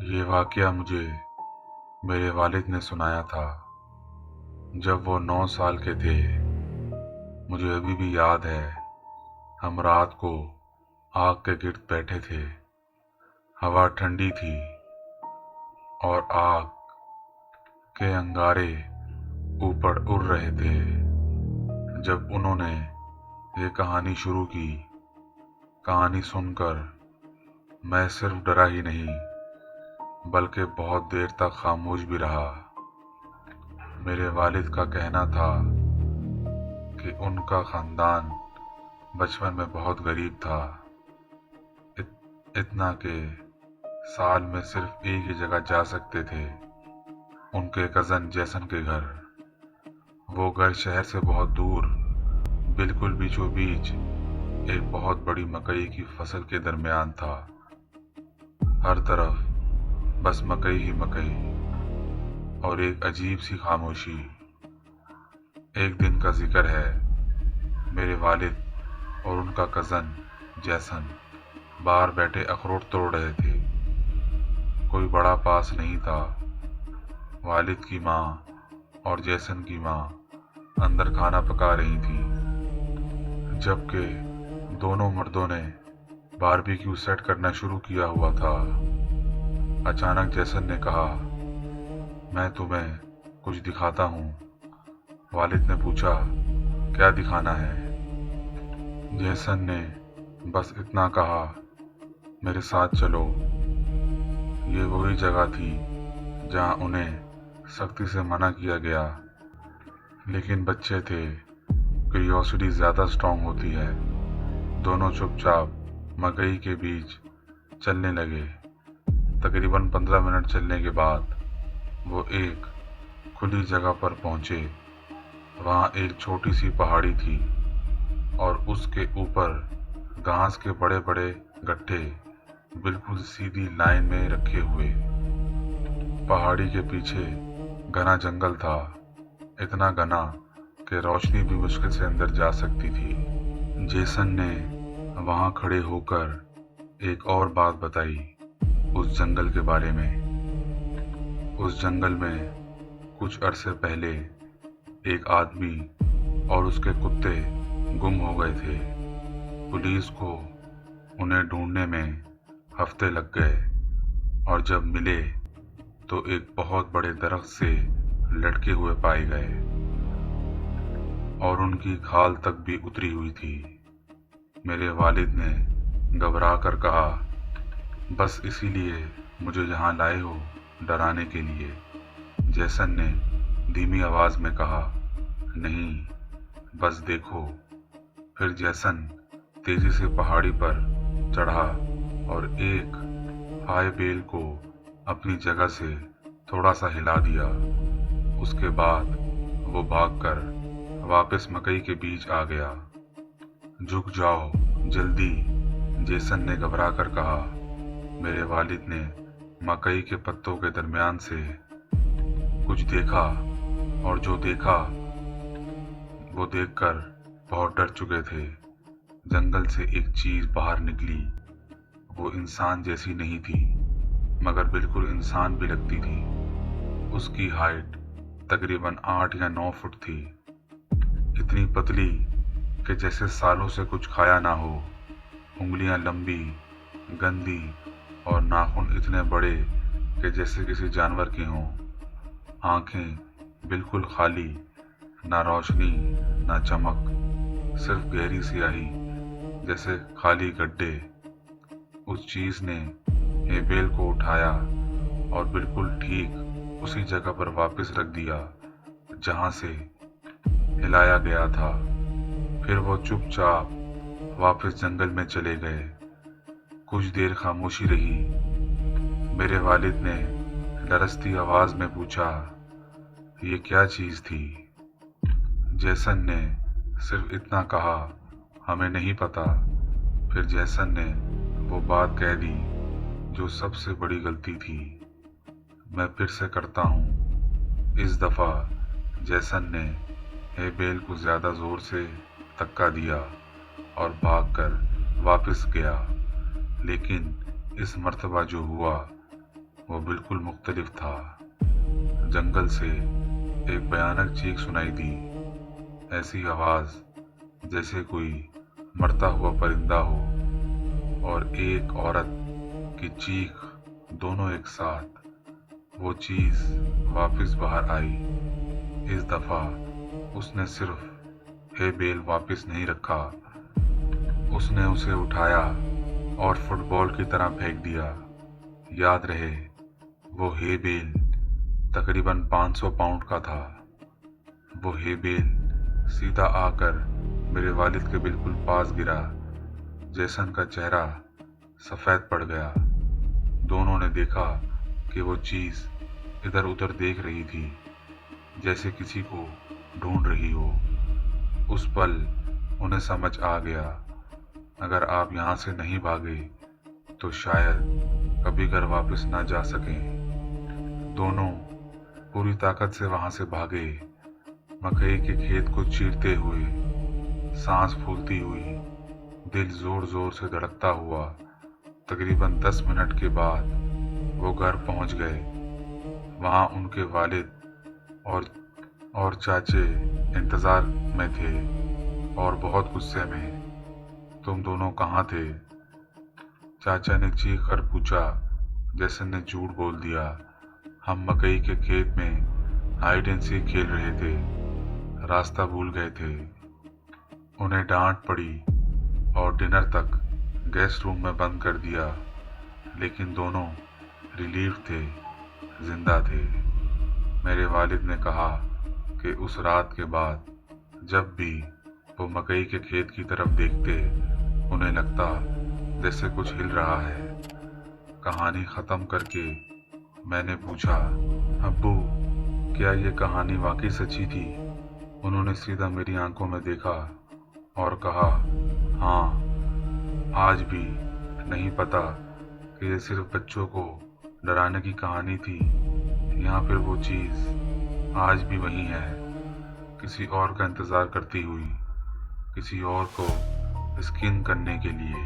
ये वाक़या मुझे मेरे वालिद ने सुनाया था जब वो 9 साल के थे। मुझे अभी भी याद है, हम रात को आग के गिर्द बैठे थे। हवा ठंडी थी और आग के अंगारे ऊपर उड़ रहे थे। जब उन्होंने ये कहानी शुरू की, कहानी सुनकर मैं सिर्फ डरा ही नहीं बल्कि बहुत देर तक खामोश भी रहा। मेरे वालिद का कहना था कि उनका ख़ानदान बचपन में बहुत गरीब था, इतना कि साल में सिर्फ एक ही जगह जा सकते थे, उनके कज़न जैसन के घर। वो घर शहर से बहुत दूर, बिल्कुल बीचों बीच एक बहुत बड़ी मकई की फसल के दरमियान था। हर तरफ बस मकई ही मकई और एक अजीब सी खामोशी। एक दिन का जिक्र है, मेरे वालिद और उनका कज़न जैसन बाहर बैठे अखरोट तोड़ रहे थे। कोई बड़ा पास नहीं था। वालिद की माँ और जैसन की माँ अंदर खाना पका रही थी, जबकि दोनों मर्दों ने बारबेक्यू सेट करना शुरू किया हुआ था। अचानक जैसन ने कहा, मैं तुम्हें कुछ दिखाता हूँ। वालिद ने पूछा, क्या दिखाना है? जैसन ने बस इतना कहा, मेरे साथ चलो। ये वही जगह थी जहाँ उन्हें सख्ती से मना किया गया, लेकिन बच्चे थे, क्यूरियोसिटी ज़्यादा स्ट्रांग होती है। दोनों चुपचाप मकई के बीच चलने लगे। तकरीबन 15 मिनट चलने के बाद वो एक खुली जगह पर पहुंचे। वहाँ एक छोटी सी पहाड़ी थी और उसके ऊपर घास के बड़े बड़े गट्ठे बिल्कुल सीधी लाइन में रखे हुए। पहाड़ी के पीछे घना जंगल था, इतना घना कि रोशनी भी मुश्किल से अंदर जा सकती थी। जेसन ने वहाँ खड़े होकर एक और बात बताई उस जंगल के बारे में। उस जंगल में कुछ अरसे पहले एक आदमी और उसके कुत्ते गुम हो गए थे। पुलिस को उन्हें ढूंढने में हफ्ते लग गए और जब मिले तो एक बहुत बड़े दरख्त से लटके हुए पाए गए और उनकी खाल तक भी उतरी हुई थी। मेरे वालिद ने घबरा कर कहा, बस इसीलिए मुझे यहाँ लाए हो, डराने के लिए? जैसन ने धीमी आवाज़ में कहा, नहीं, बस देखो। फिर जैसन तेजी से पहाड़ी पर चढ़ा और एक हाई बेल को अपनी जगह से थोड़ा सा हिला दिया। उसके बाद वो भागकर वापस मकई के बीच आ गया। झुक जाओ जल्दी, जेसन ने घबरा कर कहा। मेरे वालिद ने मकई के पत्तों के दरमियान से कुछ देखा और जो देखा वो देखकर बहुत डर चुके थे। जंगल से एक चीज़ बाहर निकली। वो इंसान जैसी नहीं थी, मगर बिल्कुल इंसान भी लगती थी। उसकी हाइट तकरीबन 8 या 9 फुट थी, इतनी पतली कि जैसे सालों से कुछ खाया ना हो। उंगलियां लंबी, गंदी और नाखून इतने बड़े कि जैसे किसी जानवर के हों। आंखें बिल्कुल खाली, ना रोशनी ना चमक, सिर्फ गहरी स्याही जैसे खाली गड्ढे। उस चीज़ ने हेबेल को उठाया और बिल्कुल ठीक उसी जगह पर वापस रख दिया जहाँ से हिलाया गया था। फिर वो चुपचाप वापस जंगल में चले गए। कुछ देर खामोशी रही। मेरे वालिद ने लरजती आवाज़ में पूछा, ये क्या चीज़ थी? जैसन ने सिर्फ इतना कहा, हमें नहीं पता। फिर जैसन ने वो बात कह दी जो सबसे बड़ी गलती थी। मैं फिर से करता हूँ। इस दफ़ा जैसन ने हेबेल को ज़्यादा ज़ोर से धक्का दिया और भागकर वापस गया। लेकिन इस मर्तबा जो हुआ वो बिल्कुल मुख्तलिफ था। जंगल से एक भयानक चीख सुनाई दी, ऐसी आवाज जैसे कोई मरता हुआ परिंदा हो और एक औरत की चीख, दोनों एक साथ। वो चीज वापस बाहर आई। इस दफा उसने सिर्फ हे बेल वापस नहीं रखा, उसने उसे उठाया और फुटबॉल की तरह फेंक दिया। याद रहे, वो हे बेल तकरीबन 500 पाउंड का था। वो हे बेल सीधा आकर मेरे वालिद के बिल्कुल पास गिरा। जेसन का चेहरा सफ़ेद पड़ गया। दोनों ने देखा कि वो चीज़ इधर उधर देख रही थी, जैसे किसी को ढूंढ रही हो। उस पल उन्हें समझ आ गया, अगर आप यहाँ से नहीं भागे तो शायद कभी घर वापस ना जा सकें। दोनों पूरी ताकत से वहाँ से भागे, मकई के खेत को चीरते हुए, सांस फूलती हुई, दिल जोर जोर से धड़कता हुआ। तकरीबन 10 मिनट के बाद वो घर पहुँच गए। वहाँ उनके वालिद और चाचे इंतज़ार में थे और बहुत गुस्से में। तुम दोनों कहाँ थे? चाचा ने चीख कर पूछा। जेसन ने झूठ बोल दिया, हम मकई के खेत में हाइड एंड सीक खेल रहे थे, रास्ता भूल गए थे। उन्हें डांट पड़ी और डिनर तक गेस्ट रूम में बंद कर दिया, लेकिन दोनों रिलीव थे, जिंदा थे। मेरे वालिद ने कहा कि उस रात के बाद जब भी वो मकई के खेत की तरफ देखते, उन्हें लगता जैसे कुछ हिल रहा है। कहानी ख़त्म करके मैंने पूछा, अब्बू क्या ये कहानी वाकई सच्ची थी? उन्होंने सीधा मेरी आंखों में देखा और कहा, हाँ, आज भी नहीं पता कि ये सिर्फ बच्चों को डराने की कहानी थी या फिर वो चीज़ आज भी वही है, किसी और का इंतज़ार करती हुई, किसी और को स्किन करने के लिए।